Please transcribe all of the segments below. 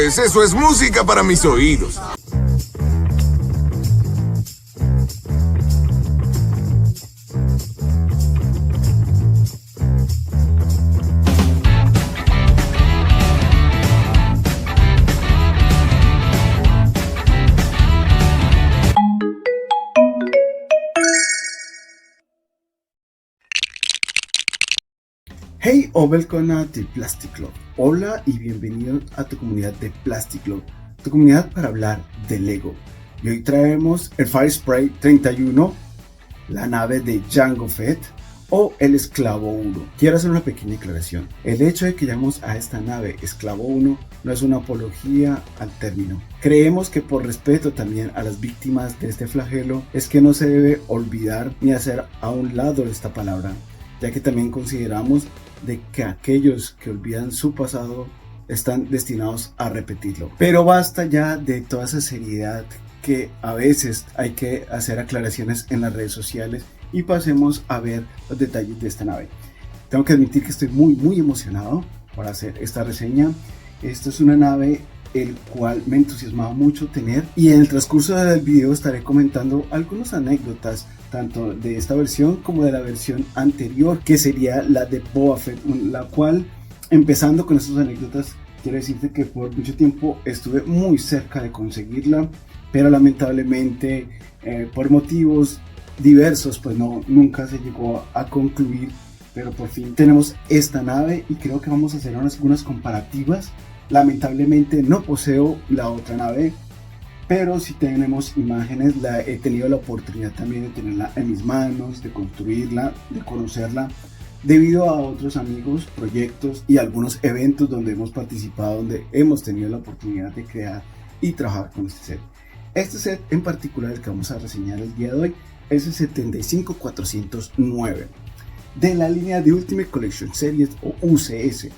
pues eso es música para mis oídos. Hey o welcome a The Plastic Club. Hola y bienvenidos a tu comunidad de Plastic Club, tu comunidad para hablar de Lego. Y hoy traemos el Fire Spray 31, la nave de Jango Fett o el Esclavo 1. Quiero hacer una pequeña aclaración. El hecho de que llamemos a esta nave Esclavo 1 no es una apología al término. Creemos que por respeto también a las víctimas de este flagelo es que no se debe olvidar ni hacer a un lado esta palabra, ya que también consideramos de que aquellos que olvidan su pasado están destinados a repetirlo. Pero basta ya de toda esa seriedad que a veces hay que hacer aclaraciones en las redes sociales y pasemos a ver los detalles de esta nave. Tengo que admitir que estoy muy emocionado por hacer esta reseña. Esto es una nave el cual me entusiasmaba mucho tener, y en el transcurso del video estaré comentando algunas anécdotas tanto de esta versión como de la versión anterior, que sería la de Boba Fett, la cual, empezando con estas anécdotas, quiero decirte que por mucho tiempo estuve muy cerca de conseguirla, pero lamentablemente por motivos diversos pues nunca se llegó a concluir. Pero por fin tenemos esta nave y creo que vamos a hacer algunas comparativas. Lamentablemente no poseo la otra nave, pero sí tenemos imágenes. He tenido la oportunidad también de tenerla en mis manos, de construirla, de conocerla, debido a otros amigos, proyectos y algunos eventos donde hemos participado, donde hemos tenido la oportunidad de crear y trabajar con este set. Este set en particular, el que vamos a reseñar el día de hoy, es el 75409 de la línea de Ultimate Collection Series o UCS.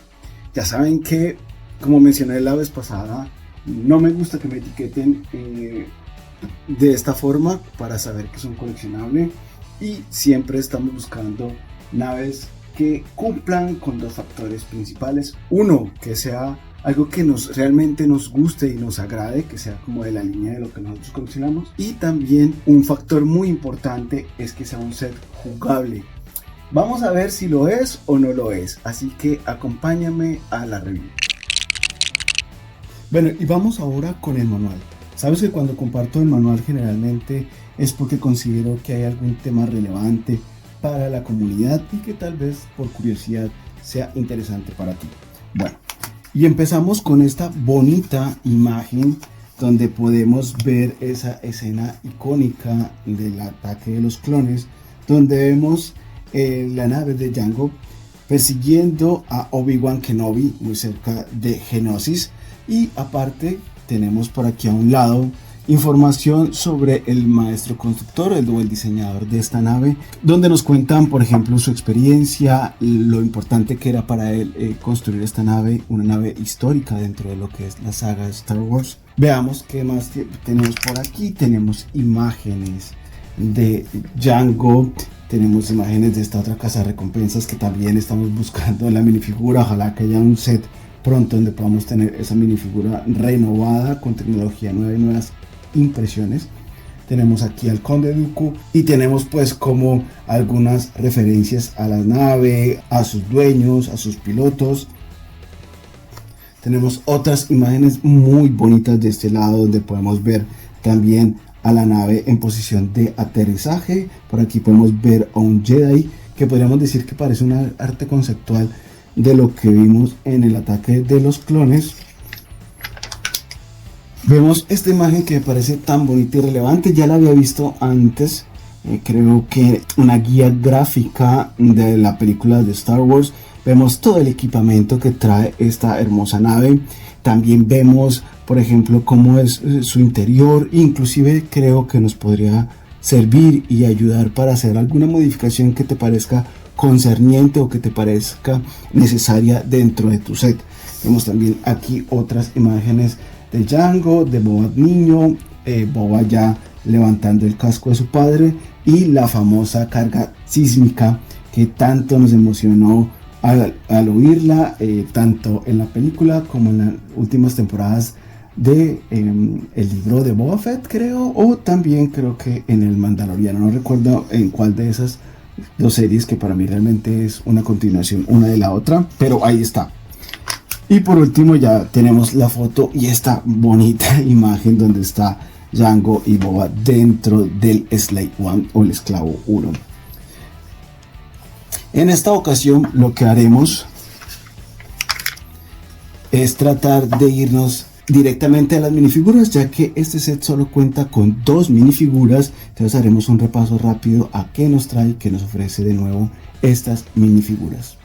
Ya saben que, como mencioné la vez pasada, no me gusta que me etiqueten de esta forma para saber que son coleccionables, y siempre estamos buscando naves que cumplan con dos factores principales. Uno, que sea algo que realmente nos guste y nos agrade, que sea como de la línea de lo que nosotros coleccionamos, y también un factor muy importante es que sea un set jugable. Vamos a ver si lo es o no lo es, así que acompáñame a la review. Bueno, y vamos ahora con el manual. Sabes que cuando comparto el manual generalmente es porque considero que hay algún tema relevante para la comunidad y que tal vez por curiosidad sea interesante para ti. Bueno, y empezamos con esta bonita imagen donde podemos ver esa escena icónica del ataque de los clones, donde vemos la nave de Jango persiguiendo a Obi-Wan Kenobi muy cerca de Geonosis. Y aparte tenemos por aquí a un lado información sobre el maestro constructor, el diseñador de esta nave, donde nos cuentan por ejemplo su experiencia, lo importante que era para él construir esta nave, una nave histórica dentro de lo que es la saga de Star Wars. Veamos qué más tenemos por aquí. Tenemos imágenes de Jango, tenemos imágenes de esta otra casa de recompensas que también estamos buscando en la minifigura. Ojalá que haya un set pronto donde podamos tener esa minifigura renovada con tecnología nueva y nuevas impresiones. Tenemos aquí al Conde Dooku y tenemos pues como algunas referencias a la nave, a sus dueños, a sus pilotos. Tenemos otras imágenes muy bonitas de este lado donde podemos ver también a la nave en posición de aterrizaje. Por aquí podemos ver a un Jedi que podríamos decir que parece un arte conceptual de lo que vimos en el ataque de los clones. Vemos esta imagen que me parece tan bonita y relevante. Ya la había visto antes, creo que una guía gráfica de la película de Star Wars. Vemos todo el equipamiento que trae esta hermosa nave. También vemos por ejemplo cómo es su interior. Inclusive creo que nos podría servir y ayudar para hacer alguna modificación que te parezca concerniente o que te parezca necesaria dentro de tu set. Vemos también aquí otras imágenes de Jango, de Boba niño, Boba ya levantando el casco de su padre, y la famosa carga sísmica que tanto nos emocionó al oírla, tanto en la película como en las últimas temporadas de el libro de Boba Fett, creo, o también creo que en el Mandaloriano, no recuerdo en cuál de esas dos series, que para mí realmente es una continuación una de la otra, pero ahí está. Y por último ya tenemos la foto y esta bonita imagen donde está Jango y Boba dentro del Slave One o el esclavo 1. En esta ocasión lo que haremos es tratar de irnos directamente a las minifiguras, ya que este set solo cuenta con 2 minifiguras. Entonces haremos un repaso rápido a qué nos trae, qué nos ofrece de nuevo estas minifiguras.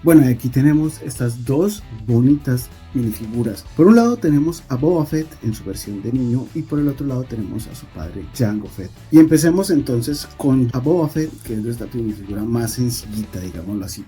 Bueno, aquí tenemos estas 2 bonitas minifiguras. Por un lado tenemos a Boba Fett en su versión de niño y por el otro lado tenemos a su padre Jango Fett. Y empecemos entonces con a Boba Fett, que es esta minifigura más sencillita, digámoslo así.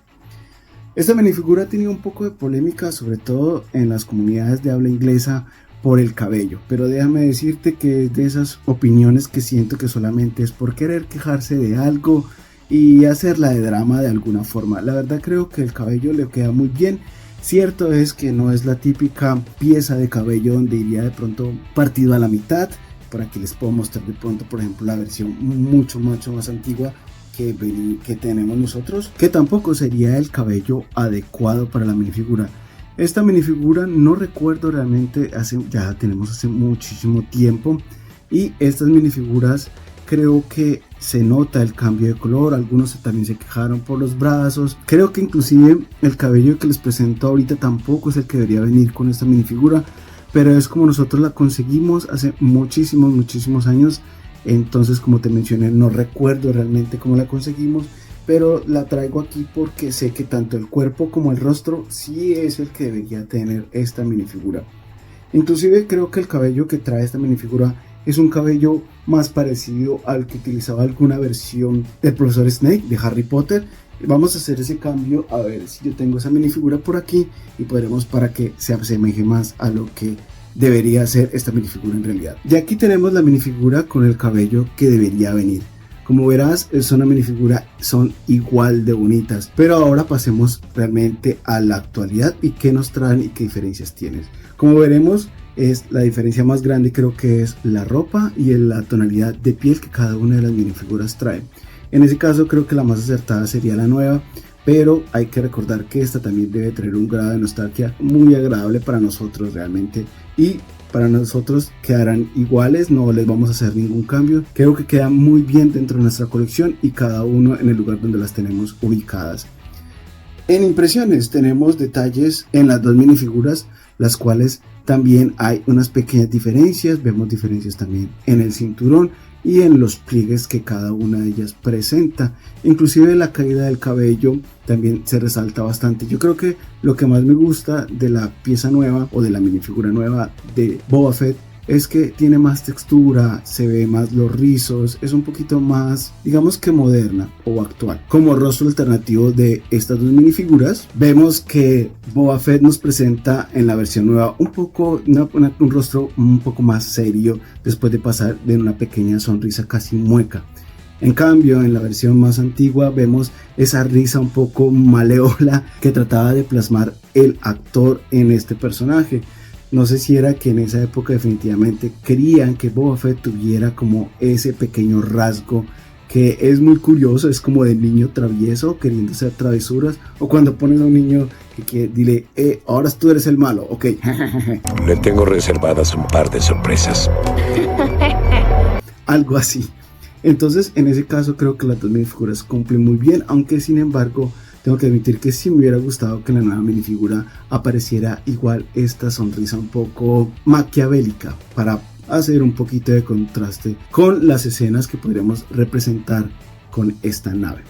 Esta minifigura ha tenido un poco de polémica, sobre todo en las comunidades de habla inglesa, por el cabello, pero déjame decirte que es de esas opiniones que siento que solamente es por querer quejarse de algo y hacerla de drama de alguna forma. La verdad creo que el cabello le queda muy bien. Cierto es que no es la típica pieza de cabello donde iría de pronto partido a la mitad. Por aquí les puedo mostrar de pronto, por ejemplo, la versión mucho más antigua que tenemos nosotros, que tampoco sería el cabello adecuado para la minifigura. Esta minifigura no recuerdo realmente, ya tenemos hace muchísimo tiempo, y estas minifiguras creo que se nota el cambio de color. Algunos también se quejaron por los brazos. Creo que inclusive el cabello que les presento ahorita tampoco es el que debería venir con esta minifigura, pero es como nosotros la conseguimos hace muchísimos años. Entonces, como te mencioné, no recuerdo realmente cómo la conseguimos, pero la traigo aquí porque sé que tanto el cuerpo como el rostro sí es el que debería tener esta minifigura. Inclusive creo que el cabello que trae esta minifigura es un cabello más parecido al que utilizaba alguna versión del profesor Snape de Harry Potter. Vamos a hacer ese cambio, a ver si yo tengo esa minifigura por aquí y podremos, para que se asemeje más a lo que debería ser esta minifigura en realidad. Y aquí tenemos la minifigura con el cabello que debería venir. Como verás, es una minifigura, son igual de bonitas. Pero ahora pasemos realmente a la actualidad y qué nos traen y qué diferencias tienen. Como veremos, es la diferencia más grande, creo que es la ropa y la tonalidad de piel que cada una de las minifiguras trae. En ese caso creo que la más acertada sería la nueva, pero hay que recordar que esta también debe tener un grado de nostalgia muy agradable para nosotros realmente, y para nosotros quedarán iguales, no les vamos a hacer ningún cambio. Creo que queda muy bien dentro de nuestra colección y cada uno en el lugar donde las tenemos ubicadas. En impresiones tenemos detalles en las 2 minifiguras, las cuales también hay unas pequeñas diferencias. Vemos diferencias también en el cinturón y en los pliegues que cada una de ellas presenta. Inclusive la caída del cabello también se resalta bastante. Yo creo que lo que más me gusta de la pieza nueva o de la minifigura nueva de Boba Fett es que tiene más textura, se ve más los rizos, es un poquito más, digamos que moderna o actual. Como rostro alternativo de estas 2 minifiguras, vemos que Boba Fett nos presenta en la versión nueva un rostro un poco más serio, después de pasar de una pequeña sonrisa casi mueca. En cambio, en la versión más antigua vemos esa risa un poco maleola que trataba de plasmar el actor en este personaje. No sé si era que en esa época definitivamente querían que Boba Fett tuviera como ese pequeño rasgo que es muy curioso, es como de niño travieso queriendo hacer travesuras, o cuando pones a un niño que dile, ahora tú eres el malo, ok. Le tengo reservadas un par de sorpresas. Algo así. Entonces, en ese caso creo que las 2 minifiguras cumplen muy bien, aunque sin embargo tengo que admitir que sí me hubiera gustado que en la nueva minifigura apareciera igual esta sonrisa un poco maquiavélica, para hacer un poquito de contraste con las escenas que podríamos representar con esta nave.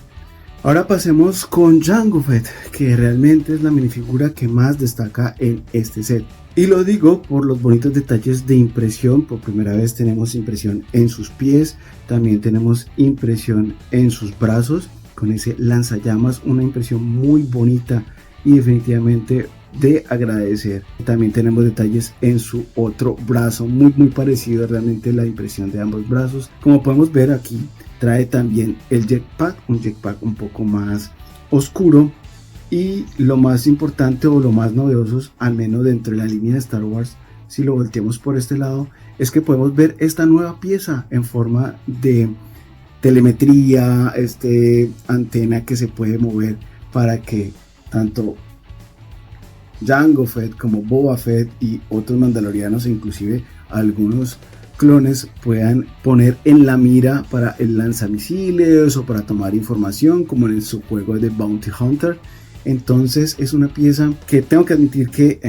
Ahora pasemos con Jango Fett, que realmente es la minifigura que más destaca en este set. Y lo digo por los bonitos detalles de impresión. Por primera vez tenemos impresión en sus pies, también tenemos impresión en sus brazos con ese lanzallamas, una impresión muy bonita y definitivamente de agradecer. También tenemos detalles en su otro brazo, muy parecido realmente la impresión de ambos brazos. Como podemos ver aquí, trae también el jetpack, un jetpack un poco más oscuro. Y lo más importante o lo más novedoso, al menos dentro de la línea de Star Wars, si lo volteamos por este lado, es que podemos ver esta nueva pieza en forma de telemetría, antena que se puede mover para que tanto Jango Fett como Boba Fett y otros mandalorianos e inclusive algunos clones puedan poner en la mira para el lanzamisiles o para tomar información, como en su juego de Bounty Hunter. Entonces es una pieza que tengo que admitir que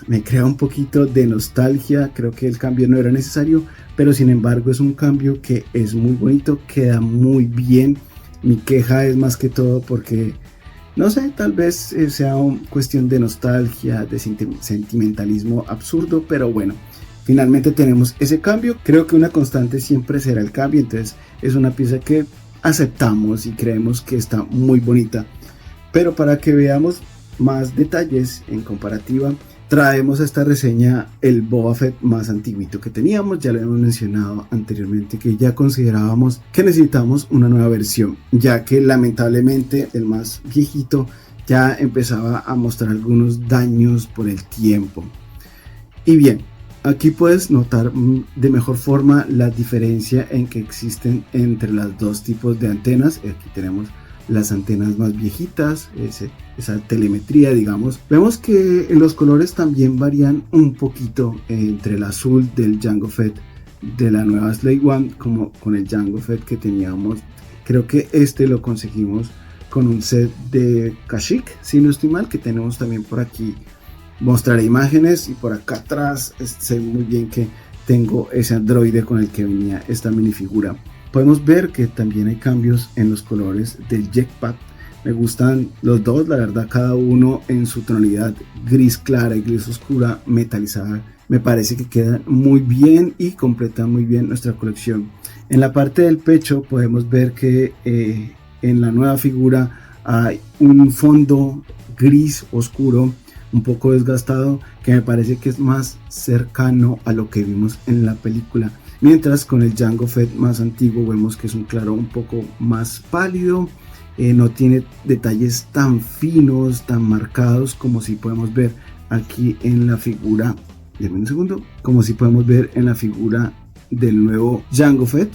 me crea un poquito de nostalgia. Creo que el cambio no era necesario, pero sin embargo es un cambio que es muy bonito, queda muy bien. Mi queja es más que todo porque, no sé, tal vez sea una cuestión de nostalgia, de sentimentalismo absurdo, pero bueno, finalmente tenemos ese cambio. Creo que una constante siempre será el cambio, entonces es una pieza que aceptamos y creemos que está muy bonita. Pero para que veamos más detalles en comparativa, traemos a esta reseña el Boba Fett más antiguito que teníamos. Ya lo hemos mencionado anteriormente que ya considerábamos que necesitamos una nueva versión, ya que lamentablemente el más viejito ya empezaba a mostrar algunos daños por el tiempo. Y bien, aquí puedes notar de mejor forma la diferencia en que existen entre los dos tipos de antenas. Aquí tenemos las antenas más viejitas, esa telemetría, digamos. Vemos que los colores también varían un poquito entre el azul del Jango Fett de la nueva Slave One como con el Jango Fett que teníamos. Creo que lo conseguimos con un set de Kashyyyk, si no estoy mal, que tenemos también por aquí. Mostraré imágenes y por acá atrás sé muy bien que tengo ese androide con el que venía esta minifigura. Podemos ver que también hay cambios en los colores del jetpack. Me gustan los dos, la verdad, cada uno en su tonalidad gris clara y gris oscura metalizada. Me parece que quedan muy bien y completan muy bien nuestra colección. En la parte del pecho podemos ver que en la nueva figura hay un fondo gris oscuro, un poco desgastado, que me parece que es más cercano a lo que vimos en la película. Mientras con el Jango Fett más antiguo vemos que es un claro un poco más pálido, no tiene detalles tan finos, tan marcados como si podemos ver aquí en la figura, denme un segundo, como si podemos ver en la figura del nuevo Jango Fett.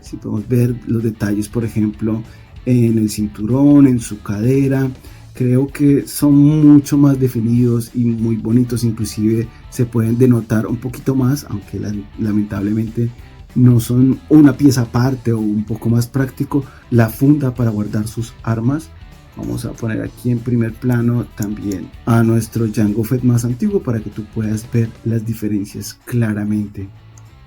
Si podemos ver los detalles, por ejemplo, en el cinturón, en su cadera. Creo que son mucho más definidos y muy bonitos, inclusive se pueden denotar un poquito más, aunque lamentablemente no son una pieza aparte o un poco más práctico, la funda para guardar sus armas. Vamos a poner aquí en primer plano también a nuestro Jango Fett más antiguo para que tú puedas ver las diferencias claramente.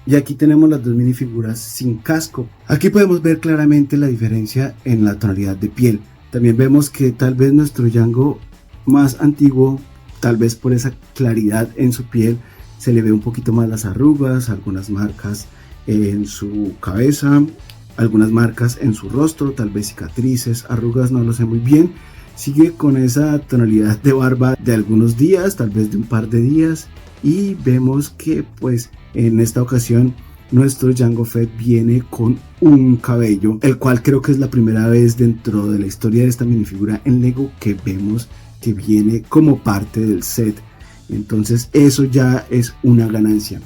Y aquí tenemos las dos minifiguras sin casco. Aquí podemos ver claramente la diferencia en la tonalidad de piel. También vemos que tal vez nuestro Jango más antiguo, tal vez por esa claridad en su piel, se le ve un poquito más las arrugas, algunas marcas en su cabeza, algunas marcas en su rostro, tal vez cicatrices, arrugas, no lo sé muy bien. Sigue con esa tonalidad de barba de algunos días, tal vez de un par de días, y vemos que pues en esta ocasión nuestro Jango Fett viene con un cabello, el cual creo que es la primera vez dentro de la historia de esta minifigura en Lego que vemos que viene como parte del set. Entonces eso ya es una ganancia.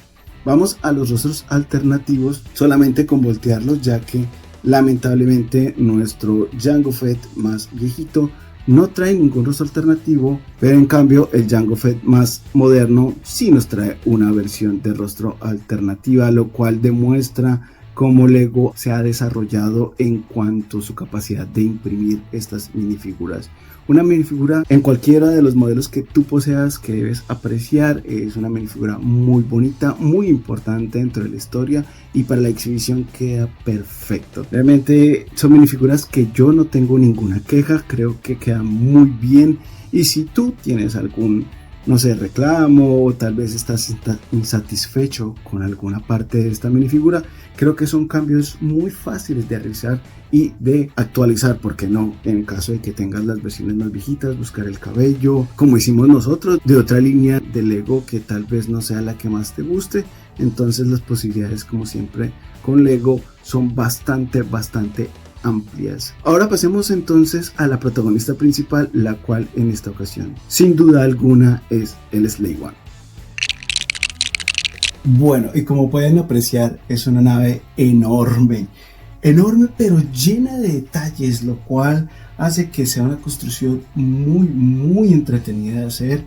Vamos a los rostros alternativos solamente con voltearlos, ya que lamentablemente nuestro Jango Fett más viejito no trae ningún rostro alternativo, pero en cambio el Jango Fett más moderno sí nos trae una versión de rostro alternativa, lo cual demuestra cómo Lego se ha desarrollado en cuanto a su capacidad de imprimir estas minifiguras. Una minifigura en cualquiera de los modelos que tú poseas que debes apreciar, es una minifigura muy bonita, muy importante dentro de la historia, y para la exhibición queda perfecto. Realmente son minifiguras que yo no tengo ninguna queja, creo que quedan muy bien, y si tú tienes algún no sé, reclamo o tal vez estás insatisfecho con alguna parte de esta minifigura, creo que son cambios muy fáciles de realizar y de actualizar, porque no, en caso de que tengas las versiones más viejitas, buscar el cabello, como hicimos nosotros, de otra línea de Lego que tal vez no sea la que más te guste. Entonces las posibilidades, como siempre con Lego, son bastante amplias. Ahora pasemos entonces a la protagonista principal, la cual en esta ocasión sin duda alguna es el Slave One. Bueno, y como pueden apreciar, es una nave enorme pero llena de detalles, lo cual hace que sea una construcción muy entretenida de hacer,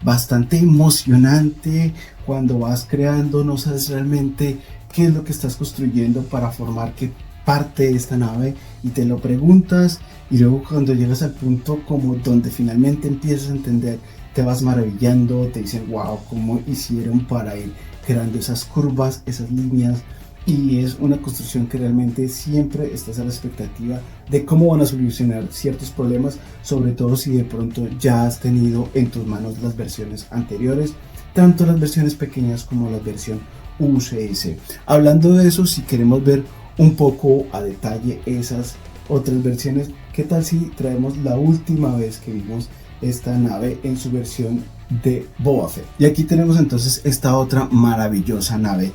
bastante emocionante. Cuando vas creando no sabes realmente qué es lo que estás construyendo para formar qué parte de esta nave, y te lo preguntas, y luego cuando llegas al punto como donde finalmente empiezas a entender, te vas maravillando, te dicen wow, cómo hicieron para ir creando esas curvas, esas líneas. Y es una construcción que realmente siempre estás a la expectativa de cómo van a solucionar ciertos problemas, sobre todo si de pronto ya has tenido en tus manos las versiones anteriores, tanto las versiones pequeñas como la versión UCS. Hablando de eso, si queremos ver un poco a detalle esas otras versiones, ¿qué tal si traemos la última vez que vimos esta nave en su versión de Boba Fett? Y aquí tenemos entonces esta otra maravillosa nave.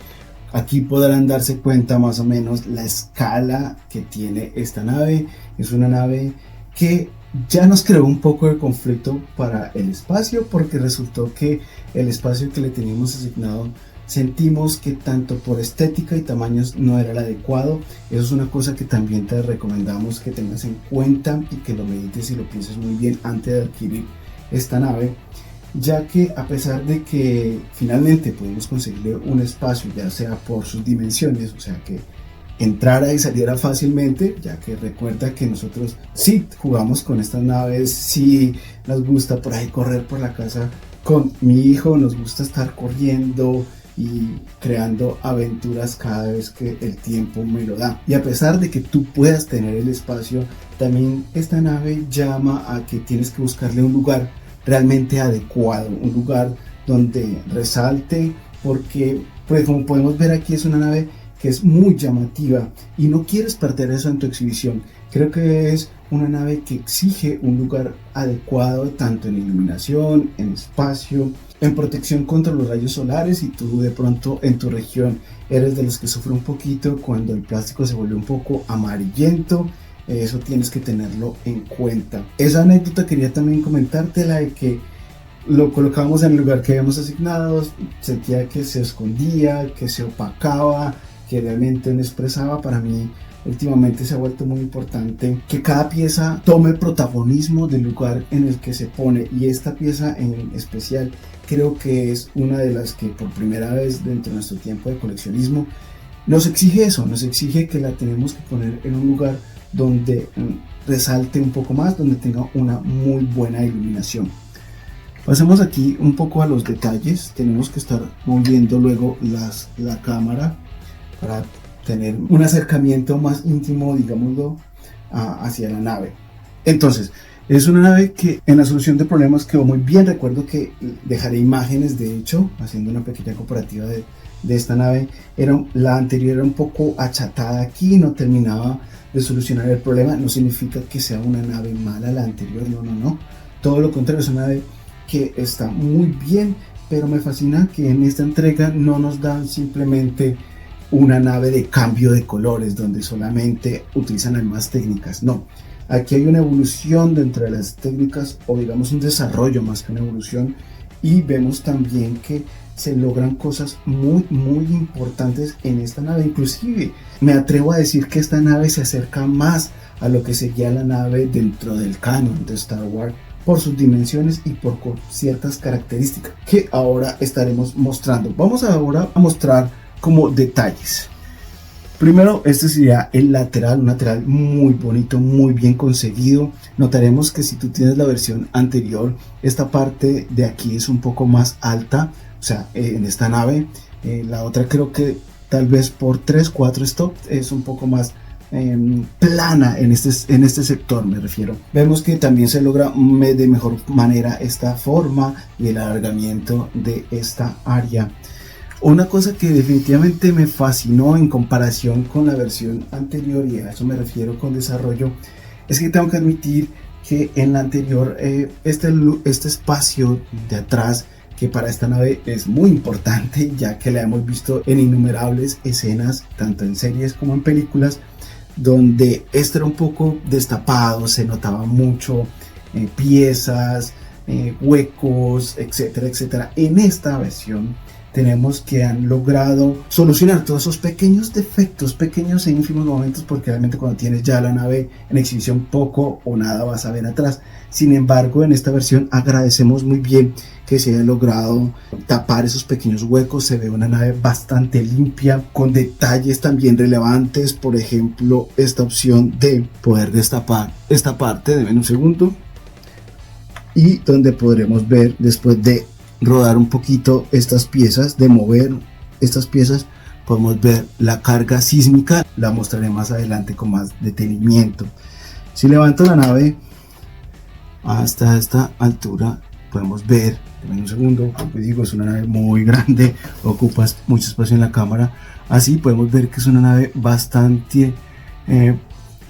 Aquí podrán darse cuenta más o menos la escala que tiene esta nave. Es una nave que ya nos creó un poco de conflicto para el espacio, porque resultó que el espacio que le teníamos asignado, sentimos que tanto por estética y tamaños no era el adecuado. Eso es una cosa que también te recomendamos que tengas en cuenta y que lo medites y lo pienses muy bien antes de adquirir esta nave, ya que a pesar de que finalmente pudimos conseguirle un espacio, ya sea por sus dimensiones, o sea que entrara y saliera fácilmente, ya que recuerda que nosotros sí jugamos con estas naves, sí nos gusta por ahí correr por la casa con mi hijo, nos gusta estar corriendo y creando aventuras cada vez que el tiempo me lo da. Y a pesar de que tú puedas tener el espacio, también esta nave llama a que tienes que buscarle un lugar realmente adecuado, un lugar donde resalte, porque pues como podemos ver aquí es una nave que es muy llamativa y no quieres perder eso en tu exhibición. Creo que es una nave que exige un lugar adecuado tanto en iluminación, en espacio, en protección contra los rayos solares. Y tú de pronto en tu región eres de los que sufre un poquito cuando el plástico se vuelve un poco amarillento, eso tienes que tenerlo en cuenta. Esa anécdota quería también comentártela, de que lo colocábamos en el lugar que habíamos asignado, sentía que se escondía, que se opacaba, que realmente no expresaba. Para mí últimamente se ha vuelto muy importante que cada pieza tome protagonismo del lugar en el que se pone, y esta pieza en especial creo que es una de las que por primera vez dentro de nuestro tiempo de coleccionismo nos exige eso, nos exige que la tenemos que poner en un lugar donde resalte un poco más, donde tenga una muy buena iluminación. Pasemos aquí un poco a los detalles. Tenemos que estar moviendo luego la cámara para tener un acercamiento más íntimo, digámoslo, hacia la nave. Entonces, es una nave que en la solución de problemas quedó muy bien. Recuerdo que dejaré imágenes, de hecho, haciendo una pequeña comparativa de esta nave. La anterior era un poco achatada aquí, no terminaba de solucionar el problema. No significa que sea una nave mala la anterior, no. Todo lo contrario, es una nave que está muy bien, pero me fascina que en esta entrega no nos dan simplemente una nave de cambio de colores donde solamente utilizan las mismas técnicas. No, aquí hay una evolución dentro de las técnicas, o digamos un desarrollo más que una evolución, y vemos también que se logran cosas muy importantes en esta nave. Inclusive me atrevo a decir que esta nave se acerca más a lo que sería la nave dentro del canon de Star Wars, por sus dimensiones y por ciertas características que ahora estaremos mostrando. Vamos ahora a mostrar como detalles. Primero, este sería el lateral, un lateral muy bonito, muy bien conseguido. Notaremos que si tú tienes la versión anterior, esta parte de aquí es un poco más alta, o sea, en esta nave. La otra creo que tal vez por 3-4 stops es un poco más plana en este sector, me refiero. Vemos que también se logra de mejor manera esta forma y el alargamiento de esta área. Una cosa que definitivamente me fascinó en comparación con la versión anterior, y a eso me refiero con desarrollo, es que tengo que admitir que en la anterior este espacio de atrás, que para esta nave es muy importante, ya que la hemos visto en innumerables escenas, tanto en series como en películas, donde este era un poco destapado, se notaba mucho piezas, huecos, etcétera, etcétera. En esta versión tenemos que han logrado solucionar todos esos pequeños defectos, pequeños e ínfimos momentos, porque realmente cuando tienes ya la nave en exhibición poco o nada vas a ver atrás. Sin embargo, en esta versión agradecemos muy bien que se haya logrado tapar esos pequeños huecos. Se ve una nave bastante limpia, con detalles también relevantes. Por ejemplo, esta opción de poder destapar esta parte, denme un segundo, y donde podremos ver, después de rodar un poquito estas piezas, de mover estas piezas, podemos ver la carga sísmica. La mostraré más adelante con más detenimiento. Si levanto la nave hasta esta altura, podemos ver, en un segundo, como digo, es una nave muy grande, ocupa mucho espacio en la cámara. Así podemos ver que es una nave bastante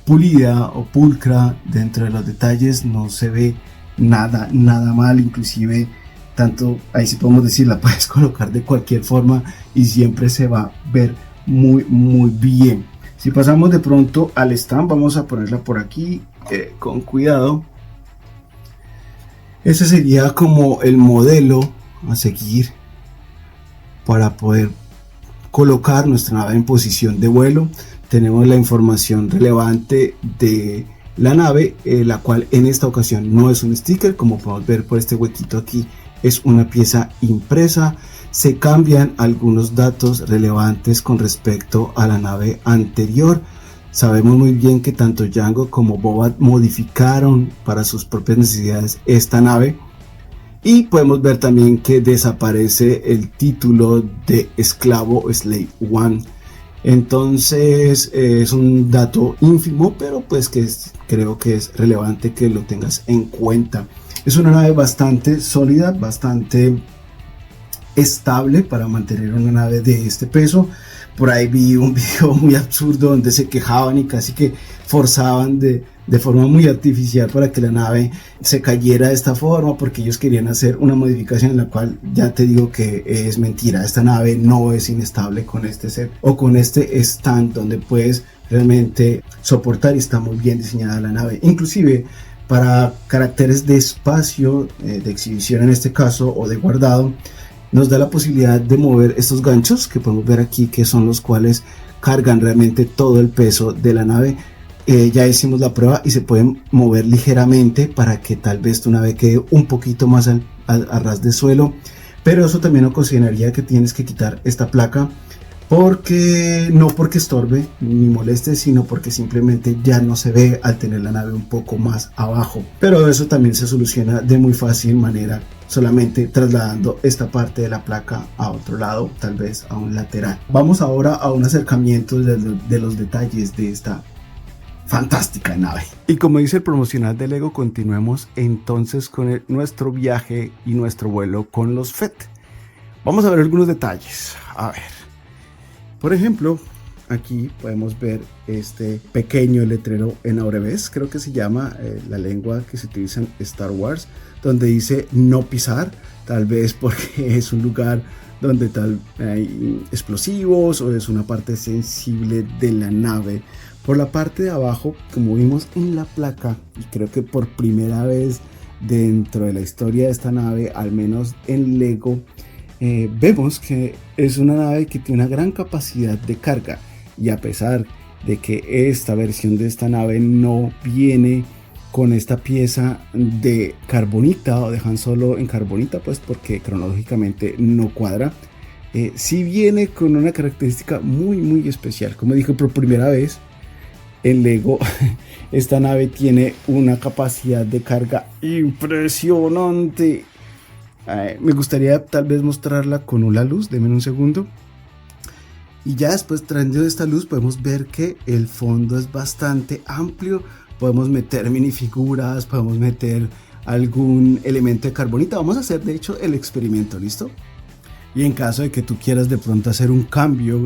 pulida o pulcra. Dentro de los detalles no se ve nada mal, inclusive tanto ahí sí podemos decir, la puedes colocar de cualquier forma y siempre se va a ver muy bien. Si pasamos de pronto al stand, vamos a ponerla por aquí con cuidado. Ese sería como el modelo a seguir para poder colocar nuestra nave en posición de vuelo. Tenemos la información relevante de la nave, la cual en esta ocasión no es un sticker, como podemos ver por este huequito aquí, es una pieza impresa. Se cambian algunos datos relevantes con respecto a la nave anterior. Sabemos muy bien que tanto Jango como Boba modificaron para sus propias necesidades esta nave, y podemos ver también que desaparece el título de esclavo Slave One. Entonces es un dato ínfimo, pero pues que creo que es relevante que lo tengas en cuenta. Es una nave bastante sólida, bastante estable para mantener una nave de este peso. Por ahí vi un video muy absurdo donde se quejaban y casi que forzaban de forma muy artificial para que la nave se cayera de esta forma, porque ellos querían hacer una modificación en la cual ya te digo que es mentira. Esta nave no es inestable con este set o con este stand, donde puedes realmente soportar, y está muy bien diseñada la nave. Inclusive para caracteres de espacio, de exhibición en este caso, o de guardado, nos da la posibilidad de mover estos ganchos que podemos ver aquí, que son los cuales cargan realmente todo el peso de la nave. Ya hicimos la prueba y se pueden mover ligeramente para que tal vez tu nave quede un poquito más a ras de suelo, pero eso también ocasionaría que tienes que quitar esta placa, porque no porque estorbe ni moleste, sino porque simplemente ya no se ve al tener la nave un poco más abajo. Pero eso también se soluciona de muy fácil manera, solamente trasladando esta parte de la placa a otro lado, tal vez a un lateral. Vamos ahora a un acercamiento de los detalles de esta fantástica nave. Y como dice el promocional de Lego, continuemos entonces con nuestro viaje y nuestro vuelo con los FET. Vamos a ver algunos detalles. A ver, por ejemplo, aquí podemos ver este pequeño letrero en Aurebesh, creo que se llama la lengua que se utiliza en Star Wars, donde dice no pisar, tal vez porque es un lugar donde hay explosivos o es una parte sensible de la nave. Por la parte de abajo, como vimos en la placa, y creo que por primera vez dentro de la historia de esta nave, al menos en Lego, vemos que es una nave que tiene una gran capacidad de carga, y a pesar de que esta versión de esta nave no viene con esta pieza de carbonita o de Han Solo en carbonita, pues porque cronológicamente no cuadra, sí viene con una característica muy especial. Como dije, por primera vez en Lego esta nave tiene una capacidad de carga impresionante. Me gustaría tal vez mostrarla con una luz, denme un segundo. Y ya después, trayendo esta luz, podemos ver que el fondo es bastante amplio. Podemos meter minifiguras, podemos meter algún elemento de carbonita. Vamos a hacer de hecho el experimento, ¿listo? Y en caso de que tú quieras de pronto hacer un cambio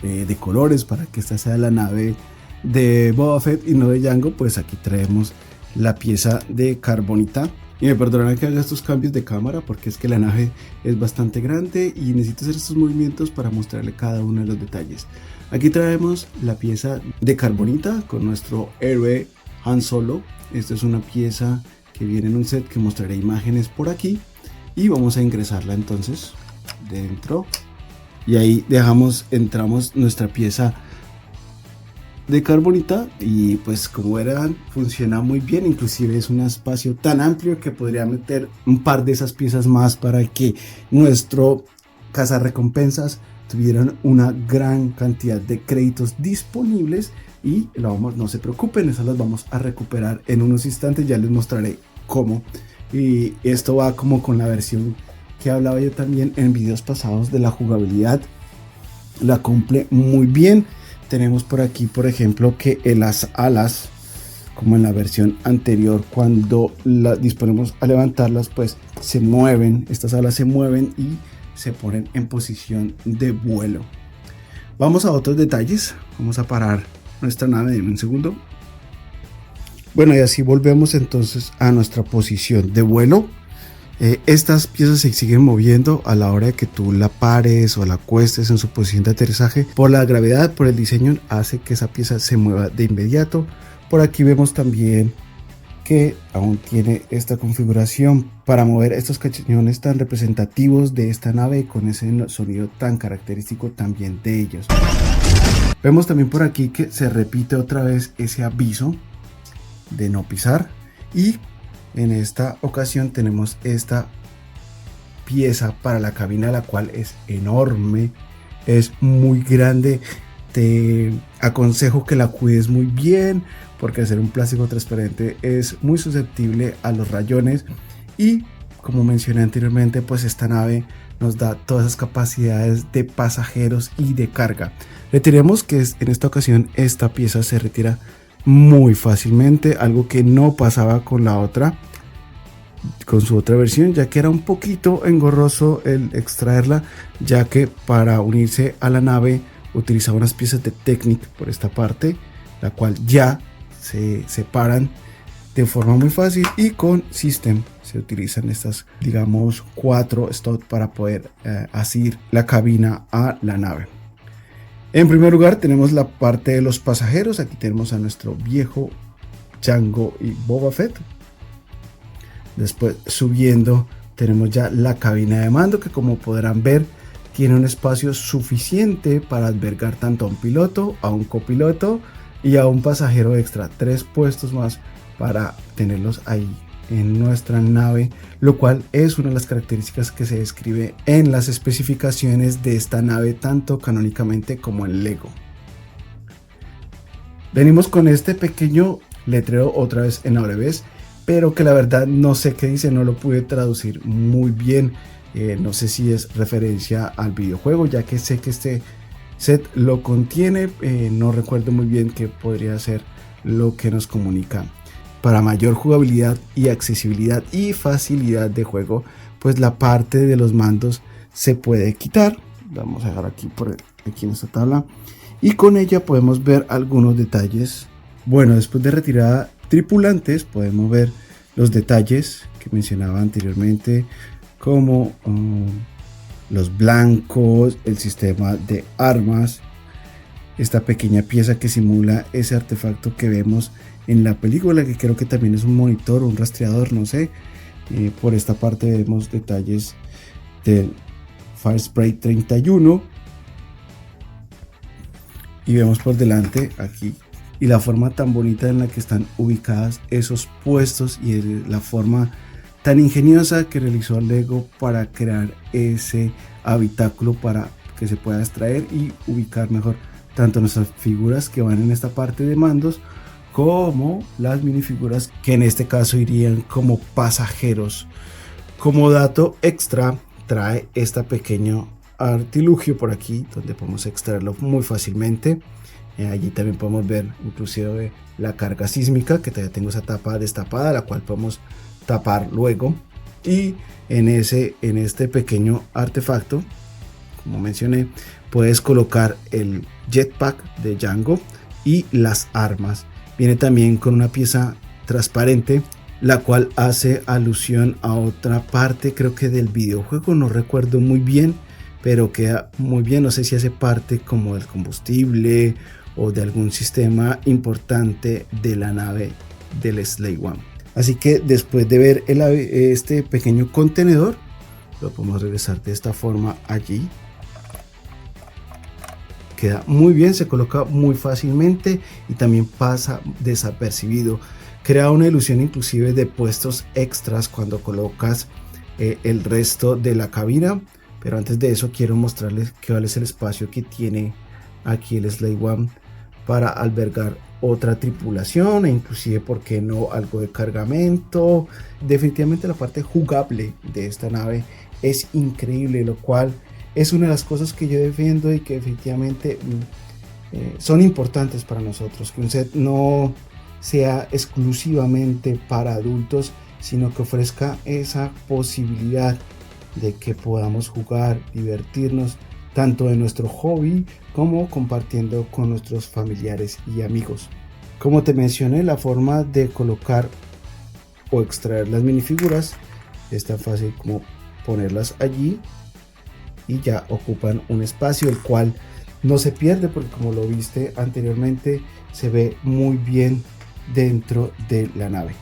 de colores para que esta sea la nave de Boba Fett y no de Jango, pues aquí traemos la pieza de carbonita. Y me perdonarán que haga estos cambios de cámara porque es que la nave es bastante grande y necesito hacer estos movimientos para mostrarle cada uno de los detalles. Aquí traemos la pieza de carbonita con nuestro héroe Han Solo. Esta es una pieza que viene en un set que mostraré imágenes por aquí y vamos a ingresarla entonces dentro y ahí entramos nuestra pieza de carbonita y pues como verán funciona muy bien, inclusive es un espacio tan amplio que podría meter un par de esas piezas más para que nuestro cazarrecompensas tuvieran una gran cantidad de créditos disponibles y no se preocupen, esas las vamos a recuperar en unos instantes, ya les mostraré cómo. Y esto va como con la versión que hablaba yo también en videos pasados de la jugabilidad, la cumple muy bien. Tenemos por aquí, por ejemplo, que las alas, como en la versión anterior, cuando las disponemos a levantarlas, pues se mueven, estas alas se mueven y se ponen en posición de vuelo. Vamos a otros detalles, vamos a parar nuestra nave, en un segundo. Bueno, y así volvemos entonces a nuestra posición de vuelo. Estas piezas se siguen moviendo a la hora de que tú la pares o la acuestes en su posición de aterrizaje. Por la gravedad, por el diseño, hace que esa pieza se mueva de inmediato. Por aquí vemos también que aún tiene esta configuración para mover estos cañones tan representativos de esta nave con ese sonido tan característico también de ellos. Vemos también por aquí que se repite otra vez ese aviso de no pisar y en esta ocasión tenemos esta pieza para la cabina, la cual es enorme, es muy grande. Te aconsejo que la cuides muy bien porque al ser un plástico transparente es muy susceptible a los rayones y como mencioné anteriormente, pues esta nave nos da todas esas capacidades de pasajeros y de carga. Retiremos que en esta ocasión esta pieza se retira muy fácilmente, algo que no pasaba con su otra versión, ya que era un poquito engorroso el extraerla, ya que para unirse a la nave utilizaba unas piezas de Technic por esta parte, la cual ya se separan de forma muy fácil y con System se utilizan estas, digamos, 4 slots para poder asir la cabina a la nave. En primer lugar tenemos la parte de los pasajeros. Aquí tenemos a nuestro viejo Jango y Boba Fett. Después subiendo tenemos ya la cabina de mando, que como podrán ver tiene un espacio suficiente para albergar tanto a un piloto, a un copiloto y a un pasajero extra. 3 puestos más para tenerlos ahí en nuestra nave, lo cual es una de las características que se describe en las especificaciones de esta nave, tanto canónicamente como en Lego. Venimos con este pequeño letrero otra vez en abrevés, pero que la verdad no sé qué dice, no lo pude traducir muy bien. No sé si es referencia al videojuego, ya que sé que este set lo contiene, no recuerdo muy bien qué podría ser lo que nos comunica. Para mayor jugabilidad y accesibilidad y facilidad de juego, pues la parte de los mandos se puede quitar. Vamos a dejar aquí en esta tabla y con ella podemos ver algunos detalles. Bueno, después de retirada tripulantes podemos ver los detalles que mencionaba anteriormente, como los blancos, el sistema de armas, esta pequeña pieza que simula ese artefacto que vemos en la película, que creo que también es un monitor o un rastreador, no sé. Por esta parte vemos detalles del Firespray 31 y vemos por delante aquí y la forma tan bonita en la que están ubicadas esos puestos y la forma tan ingeniosa que realizó Lego para crear ese habitáculo para que se pueda extraer y ubicar mejor tanto nuestras figuras que van en esta parte de mandos como las minifiguras que en este caso irían como pasajeros. Como dato extra trae este pequeño artilugio por aquí donde podemos extraerlo muy fácilmente. Allí también podemos ver inclusive la carga sísmica, que todavía tengo esa tapa destapada, la cual podemos tapar luego. Y en este pequeño artefacto, como mencioné, puedes colocar el jetpack de Django y las armas. Viene también con una pieza transparente, la cual hace alusión a otra parte, creo que del videojuego, no recuerdo muy bien, pero queda muy bien. No sé si hace parte como del combustible o de algún sistema importante de la nave del Slave One. Así que después de ver este pequeño contenedor, lo podemos regresar de esta forma allí. Queda muy bien, se coloca muy fácilmente y también pasa desapercibido. Crea una ilusión inclusive de puestos extras cuando colocas el resto de la cabina. Pero antes de eso quiero mostrarles cuál es el espacio que tiene aquí el Slave One para albergar otra tripulación e inclusive, por qué no, algo de cargamento. Definitivamente la parte jugable de esta nave es increíble, lo cual es una de las cosas que yo defiendo y que definitivamente son importantes para nosotros, que un set no sea exclusivamente para adultos, sino que ofrezca esa posibilidad de que podamos jugar, divertirnos tanto en nuestro hobby como compartiendo con nuestros familiares y amigos. Como te mencioné, la forma de colocar o extraer las minifiguras es tan fácil como ponerlas allí y ya ocupan un espacio, el cual no se pierde porque, como lo viste anteriormente, se ve muy bien dentro de la nave.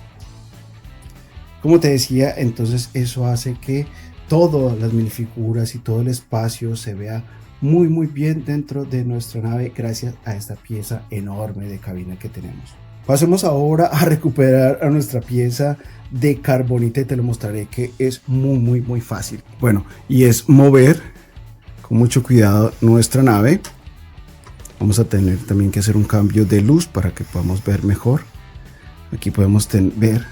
Como te decía, entonces eso hace que todas las minifiguras y todo el espacio se vea muy bien dentro de nuestra nave gracias a esta pieza enorme de cabina que tenemos. Pasemos ahora a recuperar a nuestra pieza de carbonita y te lo mostraré que es muy fácil. Bueno, y es mover con mucho cuidado nuestra nave. Vamos a tener también que hacer un cambio de luz para que podamos ver mejor. Aquí podemos ver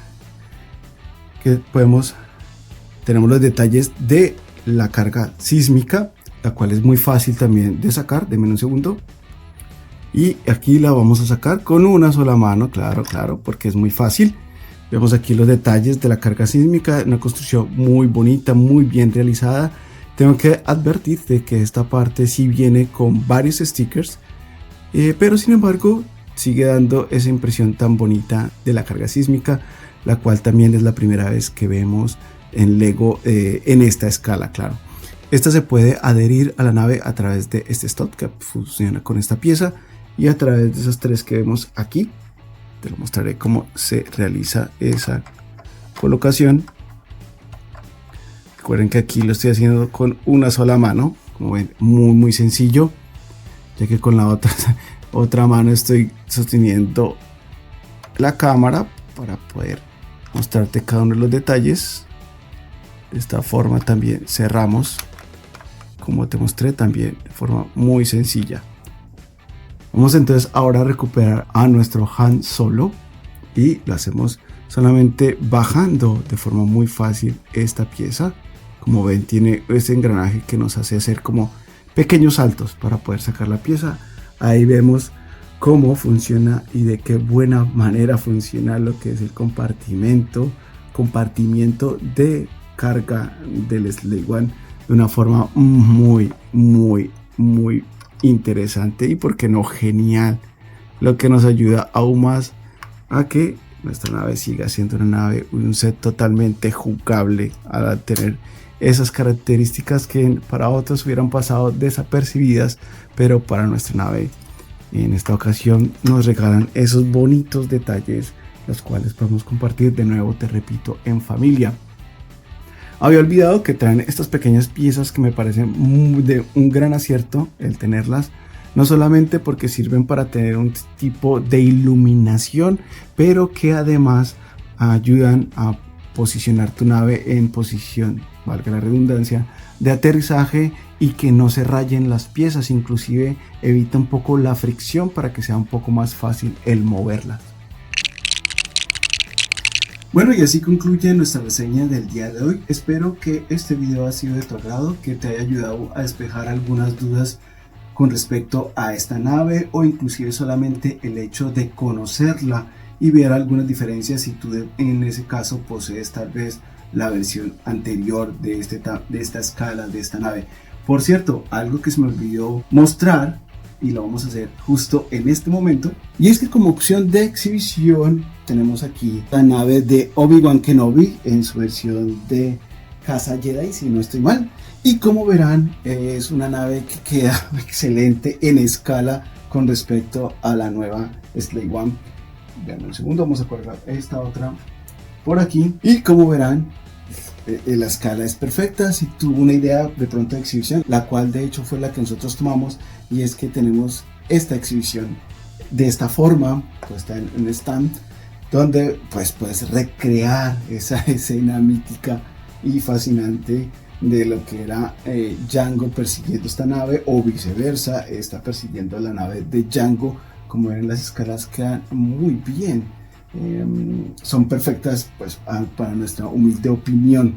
que tenemos los detalles de la carga sísmica, la cual es muy fácil también de sacar. Deme un segundo. Y aquí la vamos a sacar con una sola mano, claro, porque es muy fácil. Vemos aquí los detalles de la carga sísmica, una construcción muy bonita, muy bien realizada. Tengo que advertirte que esta parte sí viene con varios stickers, pero sin embargo sigue dando esa impresión tan bonita de la carga sísmica, la cual también es la primera vez que vemos en Lego en esta escala, claro. Esta se puede adherir a la nave a través de este stop que funciona con esta pieza y a través de esas tres que vemos aquí. Te lo mostraré cómo se realiza esa colocación. Recuerden que aquí lo estoy haciendo con una sola mano, como ven, muy sencillo, ya que con la otra mano estoy sosteniendo la cámara para poder mostrarte cada uno de los detalles. De esta forma también cerramos, como te mostré, también de forma muy sencilla. Vamos entonces ahora a recuperar a nuestro Han Solo y lo hacemos solamente bajando de forma muy fácil esta pieza. Como ven, tiene este engranaje que nos hace hacer como pequeños saltos para poder sacar la pieza. Ahí vemos cómo funciona y de qué buena manera funciona lo que es el compartimiento de carga del Slave One de una forma muy interesante y por qué no genial, lo que nos ayuda aún más a que nuestra nave siga siendo una nave, un set totalmente jugable al tener esas características que para otros hubieran pasado desapercibidas, pero para nuestra nave en esta ocasión nos regalan esos bonitos detalles, los cuales podemos compartir de nuevo, te repito, en familia. Había olvidado que traen estas pequeñas piezas que me parecen de un gran acierto el tenerlas, no solamente porque sirven para tener un tipo de iluminación, pero que además ayudan a posicionar tu nave en posición, valga la redundancia, de aterrizaje y que no se rayen las piezas, inclusive evita un poco la fricción para que sea un poco más fácil el moverlas. Bueno, y así concluye nuestra reseña del día de hoy. Espero que este video haya sido de tu agrado, que te haya ayudado a despejar algunas dudas con respecto a esta nave, o inclusive solamente el hecho de conocerla y ver algunas diferencias si tú en ese caso posees tal vez la versión anterior de esta escala, de esta nave. Por cierto, algo que se me olvidó mostrar, y lo vamos a hacer justo en este momento, y es que como opción de exhibición tenemos aquí la nave de Obi-Wan Kenobi en su versión de Casa Jedi, si no estoy mal, y como verán es una nave que queda excelente en escala con respecto a la nueva Slave One. Vean un segundo, vamos a colgar esta otra por aquí, y como verán la escala es perfecta. Si tuvo una idea de pronto de exhibición, la cual de hecho fue la que nosotros tomamos, y es que tenemos esta exhibición de esta forma puesta en un stand, donde pues puedes recrear esa escena mítica y fascinante de lo que era Jango persiguiendo esta nave, o viceversa, está persiguiendo la nave de Jango. Como ven, las escalas quedan muy bien, son perfectas pues para nuestra humilde opinión.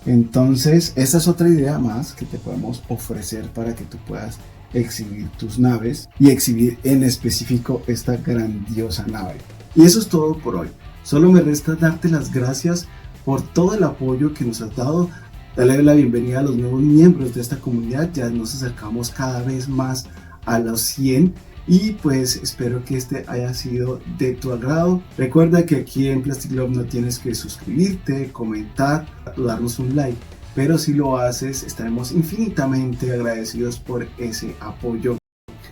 Entonces esa es otra idea más que te podemos ofrecer para que tú puedas exhibir tus naves y exhibir en específico esta grandiosa nave. Y eso es todo por hoy. Solo me resta darte las gracias por todo el apoyo que nos has dado. Darle la bienvenida a los nuevos miembros de esta comunidad. Ya nos acercamos cada vez más a los 100. Y pues espero que este haya sido de tu agrado. Recuerda que aquí en Plastic Love no tienes que suscribirte, comentar o darnos un like, pero si lo haces estaremos infinitamente agradecidos por ese apoyo,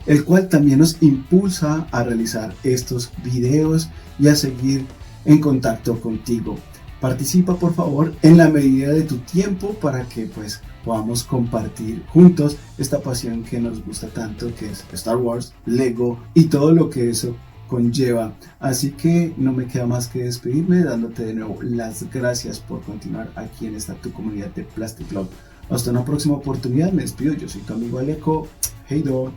el cual también nos impulsa a realizar estos videos y a seguir en contacto contigo. Participa por favor en la medida de tu tiempo para que pues podamos compartir juntos esta pasión que nos gusta tanto, que es Star Wars, Lego y todo lo que eso conlleva. Así que no me queda más que despedirme dándote de nuevo las gracias por continuar aquí en esta tu comunidad de Plastic Love. Hasta una próxima oportunidad, me despido, yo soy tu amigo Aleco. Hey do.